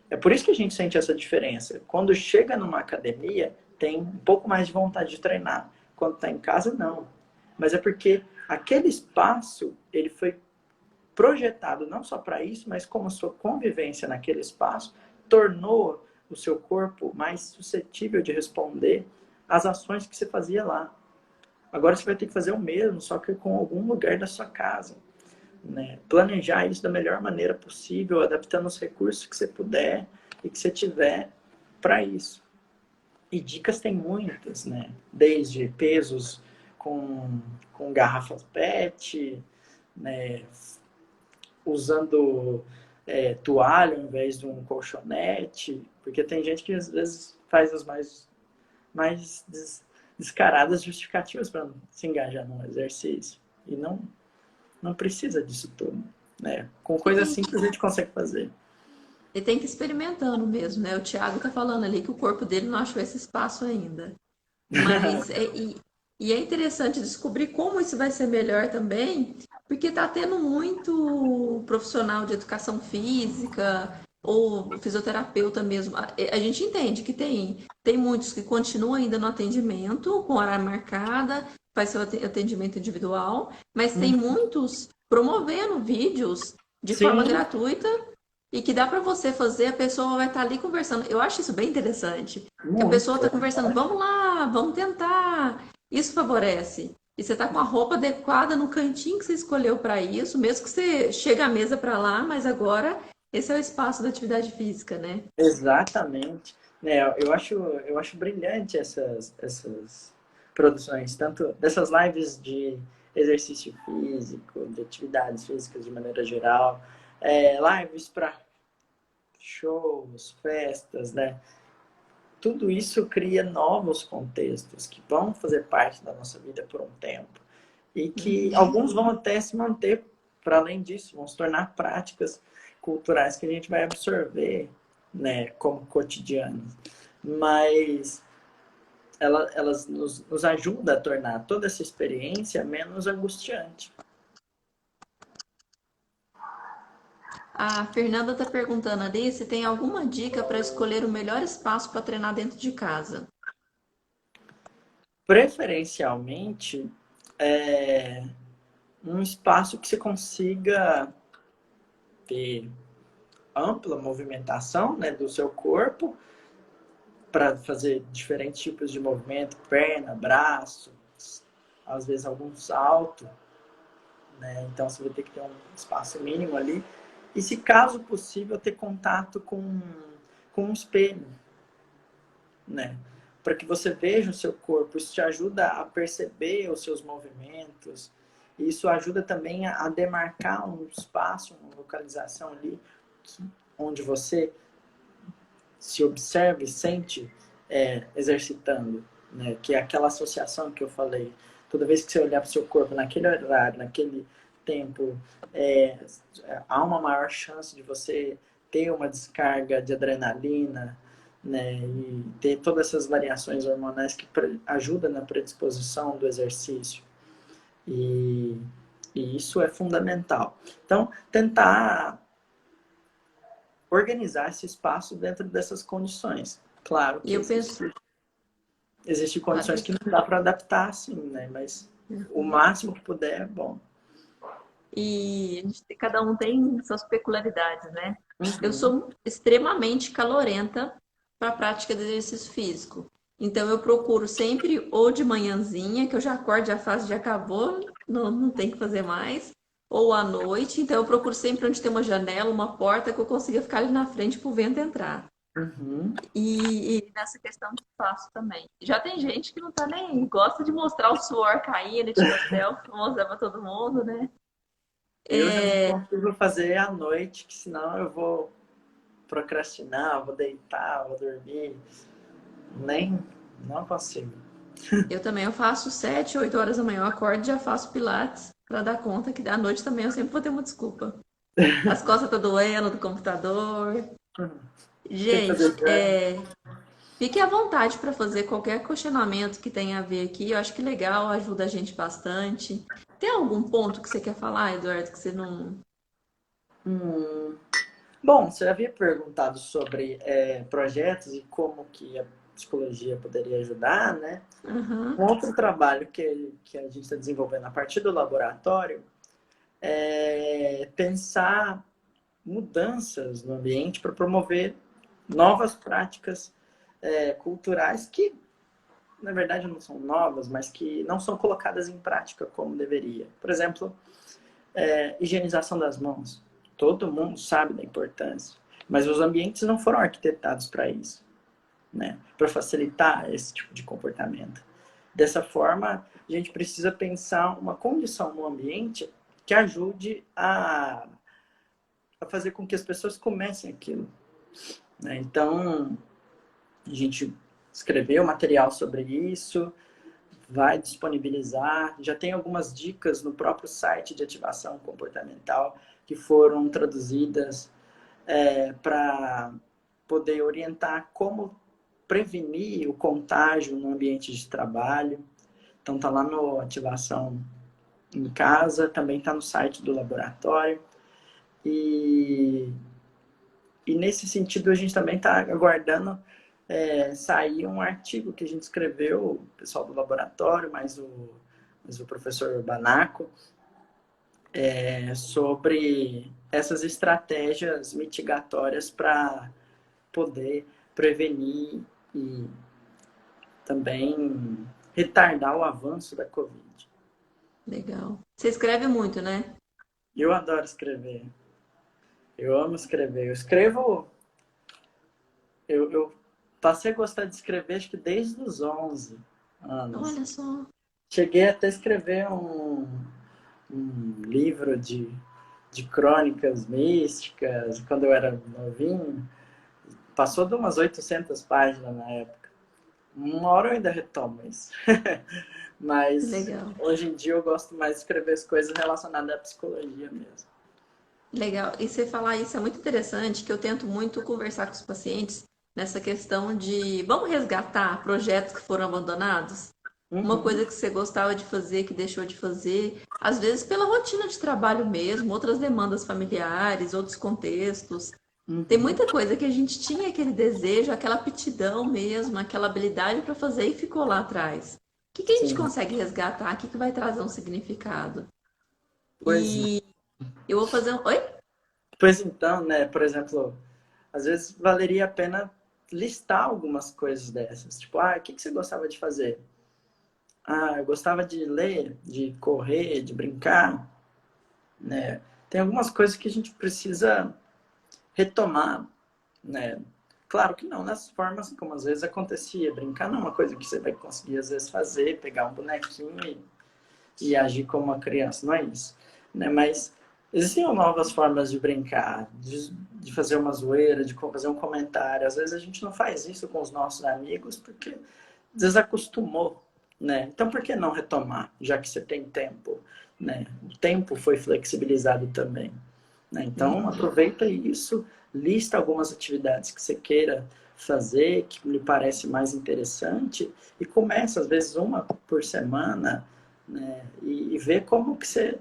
É por isso que a gente sente essa diferença. Quando chega numa academia, tem um pouco mais de vontade de treinar. Quando está em casa, não. Mas é porque aquele espaço, ele foi projetado não só para isso, mas como a sua convivência naquele espaço tornou o seu corpo mais suscetível de responder às ações que você fazia lá. Agora você vai ter que fazer o mesmo, só que com algum lugar da sua casa. Né? Planejar isso da melhor maneira possível, adaptando os recursos que você puder e que você tiver para isso. E dicas tem muitas, né? Desde pesos com garrafas PET, né? Usando toalha ao invés de um colchonete, porque tem gente que às vezes faz as mais descaradas justificativas para se engajar no exercício. E não precisa disso tudo, né? Com E coisas tem, simples a gente consegue fazer. e tem que ir experimentando mesmo, né? O Thiago tá falando ali que o corpo dele não achou esse espaço ainda. Mas e é interessante descobrir como isso vai ser melhor também, porque está tendo muito profissional de educação física ou fisioterapeuta mesmo. A gente entende que tem muitos que continuam ainda no atendimento, com hora marcada, faz seu atendimento individual, mas tem muitos promovendo vídeos de forma Sim, gratuita e que dá para você fazer, a pessoa vai estar ali conversando. Eu acho isso bem interessante. Que a pessoa muito. está conversando, vamos lá, vamos tentar. Isso favorece. E você está com a roupa adequada no cantinho que você escolheu para isso, mesmo que você chegue à mesa para lá, mas agora esse é o espaço da atividade física, né? Exatamente. Né, eu acho brilhante essas produções, tanto dessas lives de exercício físico, de atividades físicas de maneira geral, lives para shows, festas, né? Tudo isso cria novos contextos que vão fazer parte da nossa vida por um tempo e que Uhum. alguns vão até se manter para além disso, vão se tornar práticas culturais que a gente vai absorver, né, como cotidiano. Mas elas nos ajudam a tornar toda essa experiência menos angustiante. A Fernanda está perguntando ali se tem alguma dica para escolher o melhor espaço para treinar dentro de casa. Preferencialmente, é um espaço que você consiga ter ampla movimentação, né, do seu corpo para fazer diferentes tipos de movimento, perna, braço, às vezes algum salto, né? Então você vai ter que ter um espaço mínimo ali. E se caso possível ter contato com um espelho, né? Para que você veja o seu corpo, isso te ajuda a perceber os seus movimentos. E isso ajuda também a demarcar um espaço, uma localização ali onde você se observa e sente exercitando, né? Que é aquela associação que eu falei. Toda vez que você olhar para o seu corpo naquele horário, naquele tempo, é, há uma maior chance de você ter uma descarga de adrenalina, né? E ter todas essas variações hormonais que ajudam na predisposição do exercício. E, e isso é fundamental. Então, tentar organizar esse espaço dentro dessas condições. Claro E que eu penso, existem claro, condições que não dá para adaptar assim, né? Mas o máximo que puder é bom. e cada um tem suas peculiaridades, né? Eu Uhum. sou extremamente calorenta para a prática de exercício físico. Então eu procuro sempre ou de manhãzinha, que eu já acordo, já faço, já acabou, não tem que fazer mais, ou à noite. Então eu procuro sempre onde tem uma janela, uma porta que eu consiga ficar ali na frente para o vento entrar. Uhum. E nessa questão de espaço também. Já tem gente que não tá nem aí, gosta de mostrar o suor caindo, tira selfie, mostrar para todo mundo, né? Eu já não consigo fazer à noite, que senão eu vou procrastinar, vou deitar, vou dormir. Nem, não consigo. Eu também eu faço 7, 8 horas da manhã, eu acordo e já faço pilates para dar conta que à noite também eu sempre vou ter uma desculpa. As costas estão doendo do computador. Tem que fazer Gente, exame. fique à vontade para fazer qualquer questionamento que tenha a ver aqui. Eu acho que legal, ajuda a gente bastante. Tem algum ponto que você quer falar, Eduardo, que você não. Hum. Bom, você havia perguntado sobre projetos e como que a psicologia poderia ajudar, né? Um Aham. outro trabalho que a gente está desenvolvendo a partir do laboratório é pensar mudanças no ambiente para promover novas práticas culturais que, na verdade, não são novas, mas que não são colocadas em prática como deveria. Por exemplo, higienização das mãos. Todo mundo sabe da importância, mas os ambientes não foram arquitetados para isso, né? Para facilitar esse tipo de comportamento. Dessa forma, a gente precisa pensar uma condição no ambiente que ajude a fazer com que as pessoas comecem aquilo, né? Então, a gente escreveu material sobre isso, vai disponibilizar. Já tem algumas dicas no próprio site de ativação comportamental que foram traduzidas para poder orientar como prevenir o contágio no ambiente de trabalho. Então tá lá no Ativação em Casa, também está no site do laboratório. E, e nesse sentido a gente também está aguardando sair um artigo que a gente escreveu, o pessoal do laboratório, mais o professor Banaco, sobre essas estratégias mitigatórias para poder prevenir e também retardar o avanço da Covid. Legal. Você escreve muito, né? Eu adoro escrever. Eu amo escrever. Eu escrevo. Eu passei a gostar de escrever acho que desde os 11 anos. Olha só. Cheguei até a escrever livro de crônicas místicas quando eu era novinho. Passou de umas 800 páginas na época. Uma hora eu ainda retomo isso. Mas Legal. hoje em dia eu gosto mais de escrever as coisas relacionadas à psicologia mesmo. Legal. E você falar isso é muito interessante, que eu tento muito conversar com os pacientes nessa questão de vamos resgatar projetos que foram abandonados? Uma Uhum, coisa que você gostava de fazer, que deixou de fazer, às vezes pela rotina de trabalho mesmo, outras demandas familiares, outros contextos. Tem uhum, muita coisa que a gente tinha aquele desejo, aquela aptidão mesmo, aquela habilidade para fazer e ficou lá atrás. O que a gente sim. consegue resgatar? O que vai trazer um significado? Pois, E eu vou fazer um. Oi? pois então, né, por exemplo, às vezes valeria a pena listar algumas coisas dessas. Tipo, ah, o que você gostava de fazer? Ah, eu gostava de ler, de correr, de brincar, né? Tem algumas coisas que a gente precisa retomar, né? Claro que não nas formas como às vezes acontecia. Brincar não é uma coisa que você vai conseguir às vezes fazer, pegar um bonequinho e agir como uma criança, não é isso, né? Mas existem novas formas de brincar, de fazer uma zoeira, de fazer um comentário. Às vezes a gente não faz isso com os nossos amigos porque desacostumou, né? Então por que não retomar, já que você tem tempo, né? O tempo foi flexibilizado também, né? Então aproveita isso, lista algumas atividades que você queira fazer, que lhe parece mais interessante e começa às vezes uma por semana, né? E ver como que você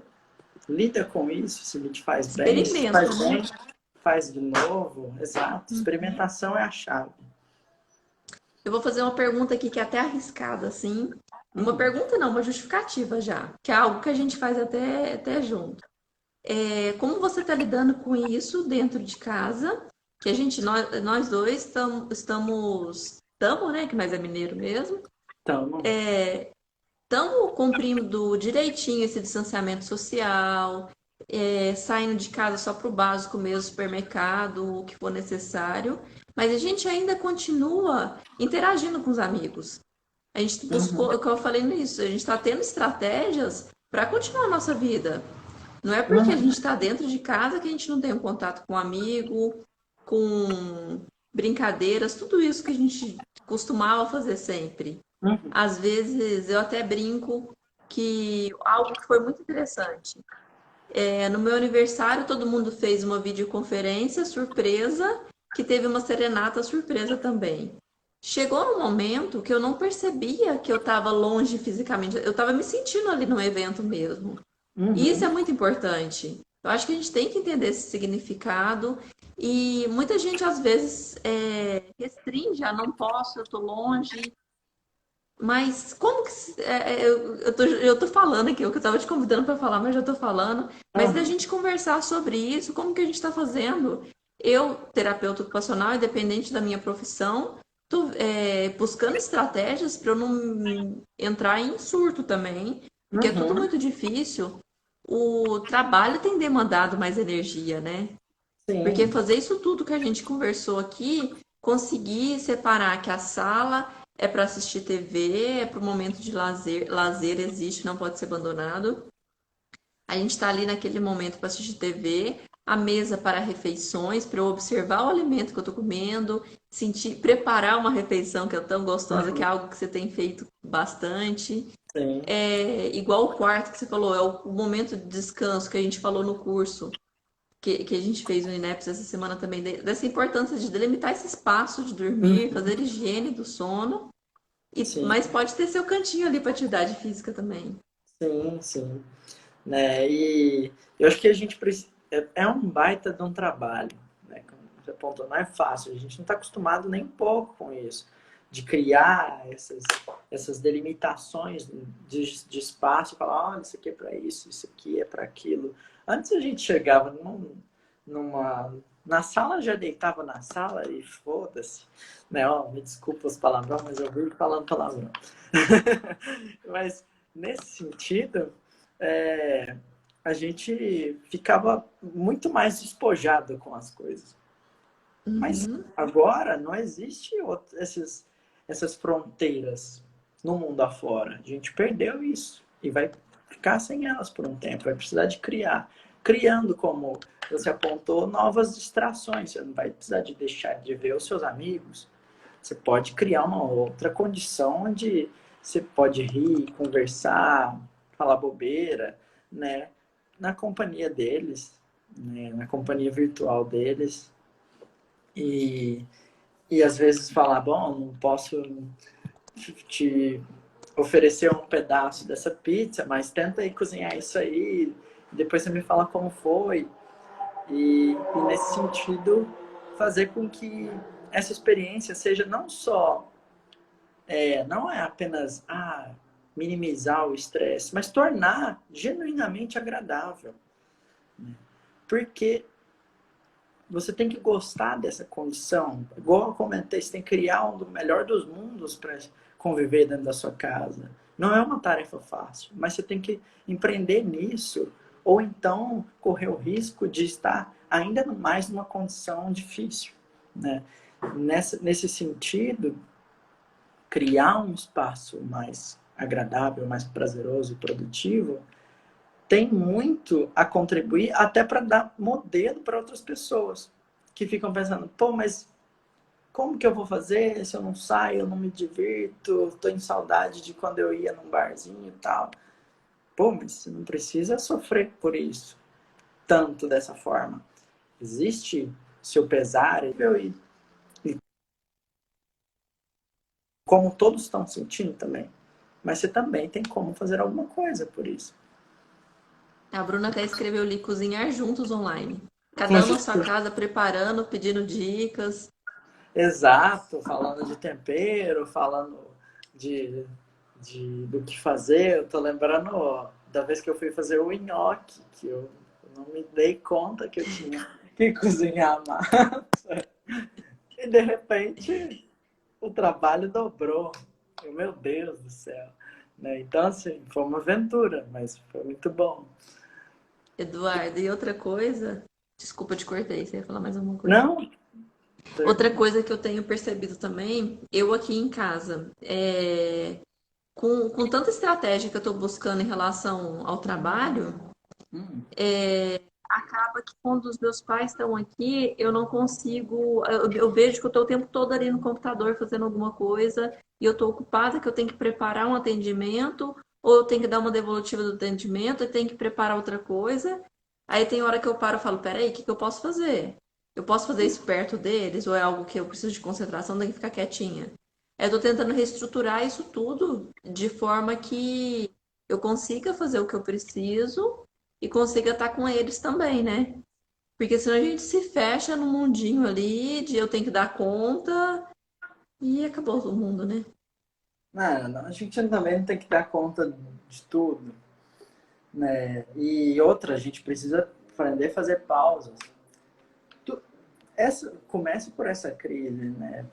lida com isso, se lhe faz bem, se Experimenta, faz bem, né? faz de novo, exato. Experimentação é a chave. Eu vou fazer uma pergunta aqui que é até arriscada, assim. Uma Hum, pergunta não, uma justificativa já, que é algo que a gente faz até junto. É, como você está lidando com isso dentro de casa? Que a gente, nós dois estamos, né? Que nós é mineiro mesmo. então, Estamos cumprindo direitinho esse distanciamento social, saindo de casa só para o básico mesmo, supermercado, o que for necessário, mas a gente ainda continua interagindo com os amigos. A gente buscou, uhum, é o que eu falei nisso, a gente está tendo estratégias para continuar a nossa vida. Não é porque a uhum, gente está dentro de casa que a gente não tem um contato com um amigo, com brincadeiras, tudo isso que a gente costumava fazer sempre. uhum. Às vezes eu até brinco que algo que foi muito interessante. No meu aniversário, todo mundo fez uma videoconferência surpresa, que teve uma serenata surpresa também. Chegou num momento que eu não percebia que eu estava longe fisicamente, eu estava me sentindo ali no evento mesmo. E isso é Uhum. muito importante. Eu acho que a gente tem que entender esse significado e muita gente às vezes restringe, ah, não posso, eu estou longe. Mas como que. Eu tô falando aqui, o que eu tava te convidando para falar, mas já tô falando. Mas da Uhum. gente conversar sobre isso, como que a gente está fazendo? Eu, terapeuta ocupacional, independente da minha profissão, tô buscando estratégias para eu não entrar em surto também, porque é tudo Uhum. muito difícil. O trabalho tem demandado mais energia, né? Porque Sim. fazer isso tudo que a gente conversou aqui, conseguir separar que a sala é para assistir TV, é para o momento de lazer, lazer existe, não pode ser abandonado. A gente está ali naquele momento para assistir TV, a mesa para refeições, para eu observar o alimento que eu estou comendo, sentir, preparar uma refeição que é tão gostosa, que é Uhum. algo que você tem feito bastante. Sim. É igual o quarto que você falou, é o momento de descanso que a gente falou no curso que a gente fez no INEPS essa semana também, dessa importância de delimitar esse espaço de dormir, Uhum. fazer higiene do sono, Sim. mas pode ter seu cantinho ali para atividade física também. Sim, sim. Né? E eu acho que a gente precisa. É um baita de um trabalho, né? Como você apontou, não é fácil. A gente não está acostumado nem um pouco com isso, de criar essas delimitações de espaço, falar, olha, isso aqui é para isso aqui é para aquilo. Antes a gente chegava numa. Na sala, já deitava na sala e foda-se. Né? Ó, me desculpa os palavrões, mas eu vivo falando palavrão. Mas nesse sentido, é, a gente ficava muito mais despojado com as coisas. Mas Uhum. agora não existe essas fronteiras no mundo afora. A gente perdeu isso e vai ficar sem elas por um tempo. Vai precisar de criar. Criando, como você apontou, novas distrações. Você não vai precisar de deixar de ver os seus amigos. Você pode criar uma outra condição onde você pode rir, conversar, falar bobeira, né? Na companhia deles, né, na companhia virtual deles. E, e às vezes falar, bom, não posso te oferecer um pedaço dessa pizza, mas tenta aí cozinhar isso aí, depois você me fala como foi. E nesse sentido, fazer com que essa experiência seja não só, não é apenas minimizar o estresse, mas tornar genuinamente agradável. Porque você tem que gostar dessa condição. Igual eu comentei, você tem que criar um do melhor dos mundos para conviver dentro da sua casa. Não é uma tarefa fácil, mas você tem que empreender nisso, ou então correr o risco de estar ainda mais numa condição difícil, né? Nesse sentido, criar um espaço mais agradável, mais prazeroso e produtivo tem muito a contribuir até para dar modelo para outras pessoas que ficam pensando, pô, mas como que eu vou fazer se eu não saio, eu não me divirto, estou em saudade de quando eu ia num barzinho e tal. Pô, mas você não precisa sofrer por isso, tanto dessa forma. Existe seu pesar e como todos estão sentindo também. Mas você também tem como fazer alguma coisa por isso. A Bruna até escreveu ali Cozinhar Juntos online. Cada um na sua casa preparando, pedindo dicas. Exato, falando de tempero, falando de, do que fazer. Eu tô lembrando da vez que eu fui fazer o nhoque, que eu não me dei conta que eu tinha que cozinhar a massa. E de repente o trabalho dobrou. Meu Deus do céu. Né? Então, assim, foi uma aventura, mas foi muito bom. Eduardo, e outra coisa, desculpa, te cortei, você ia falar mais alguma coisa. Não, Outra termina. coisa que eu tenho percebido também, eu aqui em casa, com tanta estratégia que eu estou buscando em relação ao trabalho, Hum, acaba que quando os meus pais estão aqui, eu não consigo. Eu vejo que eu estou o tempo todo ali no computador fazendo alguma coisa e eu estou ocupada, que eu tenho que preparar um atendimento, ou eu tenho que dar uma devolutiva do atendimento, eu tenho que preparar outra coisa. Aí tem hora que eu paro e falo: peraí, o que que eu posso fazer? Eu posso fazer isso perto deles, ou é algo que eu preciso de concentração, tenho que ficar quietinha? Eu estou tentando reestruturar isso tudo de forma que eu consiga fazer o que eu preciso e consiga estar com eles também, né? Porque senão a gente se fecha no mundinho ali de eu tenho que dar conta e acabou o mundo, né? não, a gente também tem que dar conta de tudo. Né? E outra, a gente precisa aprender a fazer pausas. Começa por essa crise, né?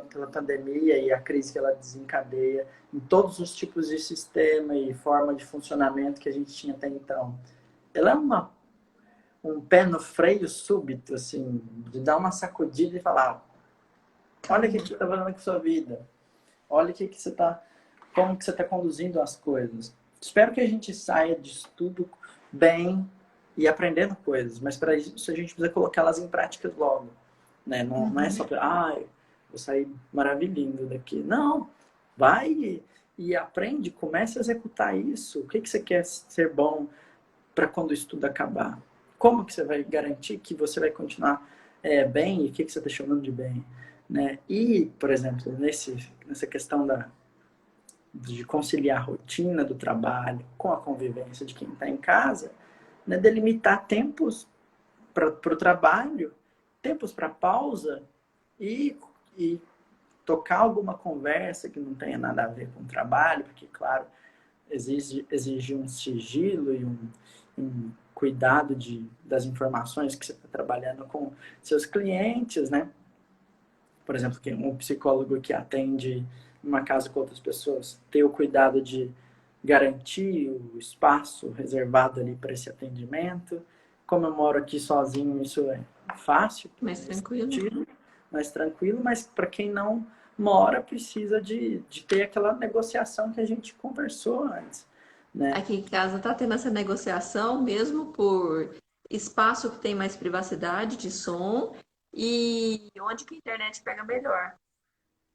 Pela pandemia e a crise que ela desencadeia em todos os tipos de sistema e forma de funcionamento que a gente tinha até então. Ela é um pé no freio súbito, assim, de dar uma sacudida e falar: olha o que você está fazendo com a sua vida, olha o que você está, como que você está conduzindo as coisas. Espero que a gente saia disso tudo bem e aprendendo coisas, mas para isso a gente precisa colocá-las em práticas logo. Né? Não é só para, vou sair maravilhando daqui. Não, vai e aprende, comece a executar isso. O que você quer ser bom para quando o estudo acabar? Como que você vai garantir que você vai continuar bem e o que você está chamando de bem? Né? E, por exemplo, nessa questão de conciliar a rotina do trabalho com a convivência de quem está em casa, né, delimitar tempos para o trabalho, tempos para pausa e tocar alguma conversa que não tenha nada a ver com o trabalho, porque, claro, exige um sigilo e um cuidado das informações que você está trabalhando com seus clientes, né? Por exemplo, um psicólogo que atende uma casa com outras pessoas, ter o cuidado de garantir o espaço reservado ali para esse atendimento. Como eu moro aqui sozinho, isso é fácil, Mais nesse tranquilo. sentido, mais tranquilo, mas para quem não mora, precisa de ter aquela negociação que a gente conversou antes, né? Aqui em casa tá tendo essa negociação mesmo por espaço que tem mais privacidade de som e onde que a internet pega melhor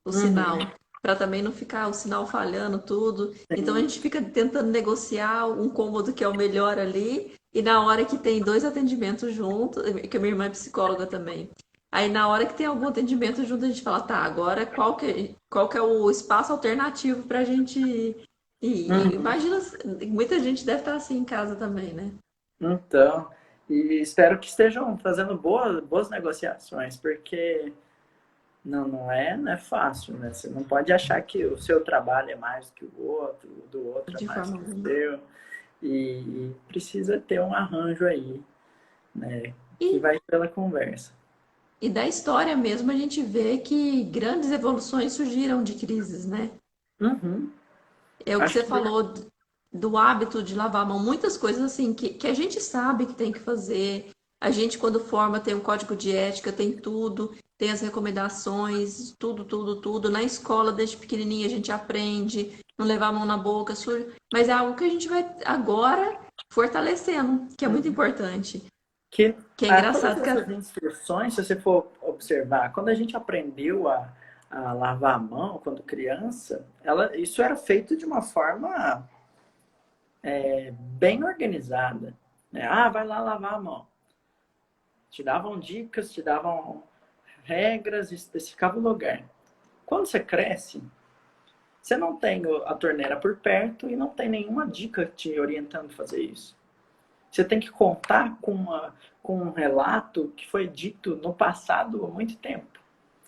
o sinal, Uhum. para também não ficar o sinal falhando tudo. Então a Sim. gente fica tentando negociar um cômodo que é o melhor ali E na hora que tem dois atendimentos juntos, que a minha irmã é psicóloga também. Aí na hora que tem algum atendimento junto, a gente fala, tá, agora qual que é o espaço alternativo pra gente ir? E Uhum. imagina, muita gente deve estar assim em casa também, né? Então, e espero que estejam fazendo boas negociações, porque não é fácil, né? Você não pode achar que o seu trabalho é mais que o outro, o do outro é De mais forma que o alguma. seu, e precisa ter um arranjo aí, né? Que E, vai pela conversa. e da história mesmo, a gente vê que grandes evoluções surgiram de crises, né? Uhum. É o que Acho você que falou do hábito de lavar a mão, muitas coisas assim que a gente sabe que tem que fazer. A gente, quando forma, tem um código de ética, tem tudo, tem as recomendações, tudo, tudo, tudo. Na escola, desde pequenininha, a gente aprende, não levar a mão na boca, sujo. Mas é algo que a gente vai agora fortalecendo, que é muito importante. que Que é todas engraçado que essas instruções, se você for observar, quando a gente aprendeu a lavar a mão quando criança, isso era feito de uma forma bem organizada, né? Ah, vai lá lavar a mão. Te davam dicas, te davam regras, especificavam o lugar. Quando você cresce, você não tem a torneira por perto e não tem nenhuma dica te orientando a fazer isso. Você tem que contar com um relato que foi dito no passado há muito tempo.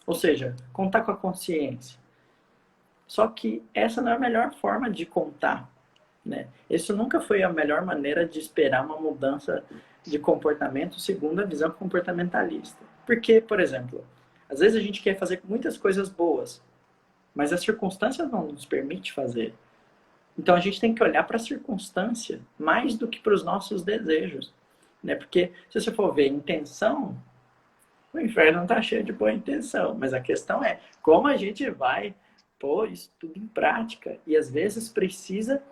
Ou seja, contar com a consciência. Só que essa não é a melhor forma de contar. Né? Isso nunca foi a melhor maneira de esperar uma mudança de comportamento segundo a visão comportamentalista. Porque, por exemplo, às vezes a gente quer fazer muitas coisas boas, mas as circunstâncias não nos permitem fazer. Então a gente tem que olhar para a circunstância mais do que para os nossos desejos. Né? Porque se você for ver intenção, o inferno está cheio de boa intenção. Mas a questão é como a gente vai pôr isso tudo em prática. E às vezes precisa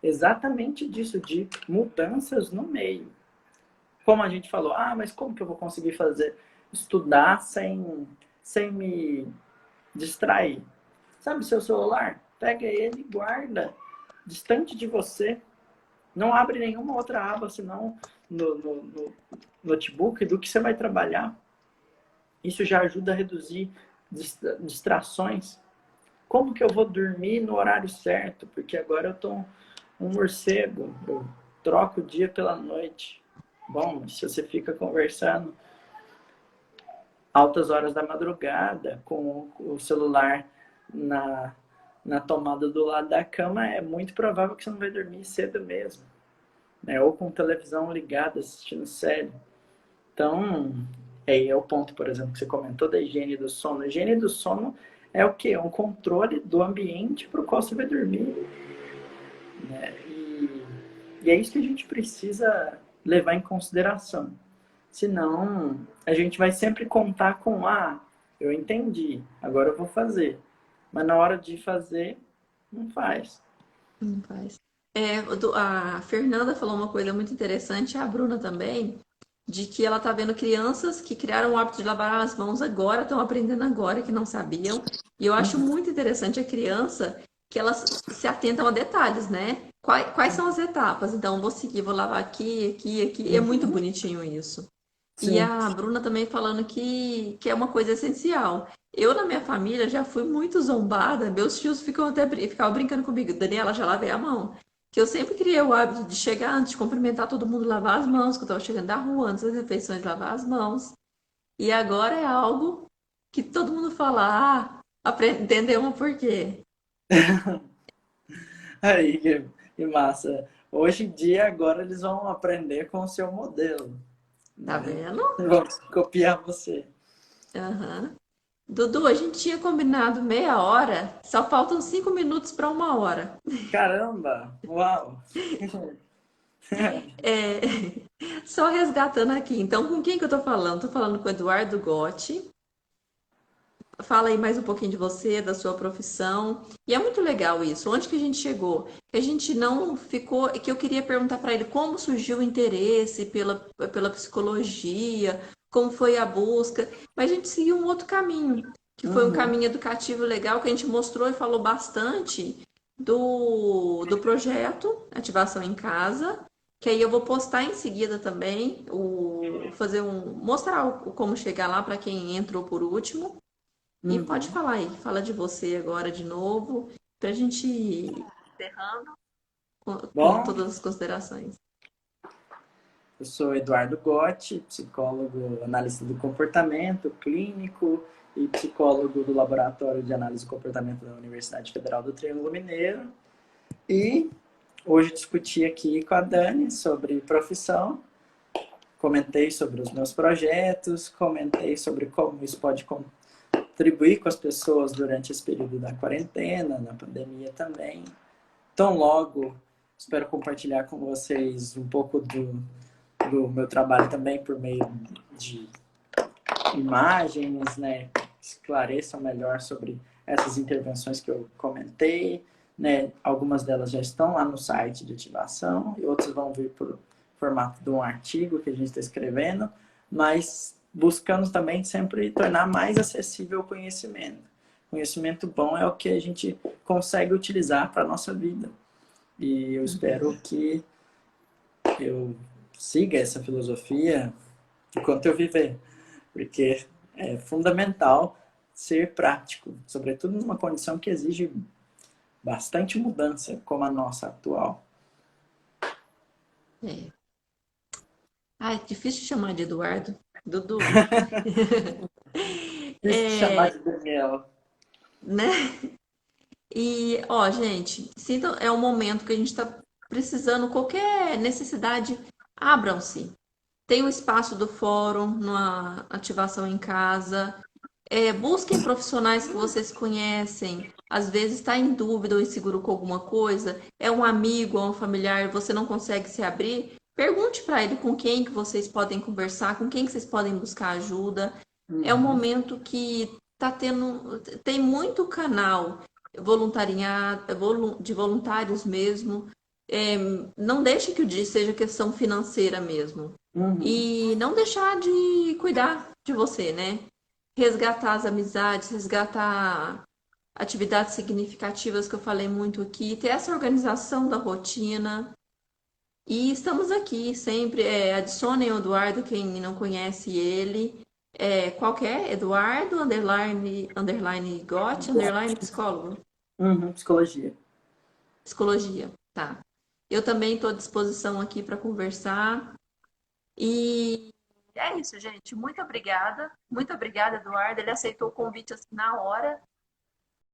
exatamente disso, de mudanças no meio. Como a gente falou, mas como que eu vou conseguir estudar sem me distrair? Sabe o seu celular? Pega ele e guarda distante de você. Não abre nenhuma outra aba, senão no notebook do que você vai trabalhar. Isso já ajuda a reduzir distrações. Como que eu vou dormir no horário certo? Porque agora eu tô um morcego, eu troco o dia pela noite. Bom, se você fica conversando altas horas da madrugada com o celular na, na tomada do lado da cama, é muito provável que você não vai dormir cedo mesmo. Né? Ou com televisão ligada, assistindo série. Então, aí é o ponto, por exemplo, que você comentou da higiene do sono. A higiene do sono é o quê? É um controle do ambiente para o qual você vai dormir. Né? E é isso que a gente precisa levar em consideração. Senão, a gente vai sempre contar com, eu entendi, agora eu vou fazer. Mas na hora de fazer, não faz. não faz. A Fernanda falou uma coisa muito interessante, a Bruna também, de que ela tá vendo crianças que criaram o hábito de lavar as mãos agora, estão aprendendo agora, que não sabiam. E eu acho muito interessante a criança que elas se atentam a detalhes, né? Quais são as etapas? Então, vou seguir, vou lavar aqui, aqui, aqui. E é muito Uhum. bonitinho isso. E Sim. a Bruna também falando que é uma coisa essencial. Eu, na minha família, já fui muito zombada. Meus tios ficavam brincando comigo. Daniela, já lavei a mão. Que eu sempre criei o hábito de chegar antes, de cumprimentar todo mundo, lavar as mãos, que eu estava chegando da rua, antes das refeições, lavar as mãos. E agora é algo que todo mundo fala, entendeu o porquê. Aí, que massa. Hoje em dia, agora eles vão aprender com o seu modelo, Tá né? vendo? Vão copiar você. Aham. Dudu, a gente tinha combinado meia hora, só faltam 5 minutos para uma hora. Caramba! Uau! É, só resgatando aqui. Então, com quem que eu tô falando? Tô falando com o Eduardo Gotti. Fala aí mais um pouquinho de você, da sua profissão. E é muito legal isso. Onde que a gente chegou? Que a gente não ficou. Que eu queria perguntar para ele como surgiu o interesse pela psicologia, como foi a busca. Mas a gente seguiu um outro caminho, que foi um Uhum. caminho educativo legal, que a gente mostrou e falou bastante do projeto Ativação em Casa, que aí eu vou postar em seguida também, mostrar como chegar lá para quem entrou por último. E pode Uhum. falar aí, fala de você agora de novo, para a gente ir encerrando com Bom, todas as considerações. eu sou Eduardo Gotti, psicólogo, analista do comportamento clínico e psicólogo do Laboratório de Análise do Comportamento da Universidade Federal do Triângulo Mineiro. E hoje discuti aqui com a Dani sobre profissão, comentei sobre os meus projetos, comentei sobre como isso pode contribuir com as pessoas durante esse período da quarentena, na pandemia também. Tão logo, espero compartilhar com vocês um pouco do meu trabalho também por meio de imagens, né, esclareçam melhor sobre essas intervenções que eu comentei, né, algumas delas já estão lá no site de ativação e outras vão vir por formato de um artigo que a gente está escrevendo, mas buscando também sempre tornar mais acessível o conhecimento. Conhecimento bom é o que a gente consegue utilizar para a nossa vida. E eu espero que eu siga essa filosofia enquanto eu viver, porque é fundamental ser prático, sobretudo numa condição que exige bastante mudança, como a nossa atual. É. Ah, é difícil de chamar de Eduardo. Dudu. Quis te chamar de Daniel. Né? E, ó, gente, sinta, é um momento que a gente está precisando, qualquer necessidade, abram-se. Tem o espaço do fórum, numa ativação em casa. Busquem profissionais que vocês conhecem. Às vezes está em dúvida ou inseguro com alguma coisa. É um amigo, é um familiar, você não consegue se abrir. Pergunte para ele com quem que vocês podem conversar, com quem que vocês podem buscar ajuda. É um Uhum, momento que tem muito canal de voluntários mesmo. É, não deixe que o dia seja questão financeira mesmo. uhum, E não deixar de cuidar de você, né? Resgatar as amizades, resgatar atividades significativas que eu falei muito aqui, ter essa organização da rotina. E estamos aqui sempre. Adicionem o Eduardo, quem não conhece ele. Qual que é? Eduardo, underline Gotti, underline psicólogo. uhum, psicologia. Psicologia, tá. Eu também estou à disposição aqui para conversar. E é isso, gente. Muito obrigada. Muito obrigada, Eduardo. Ele aceitou o convite assim na hora.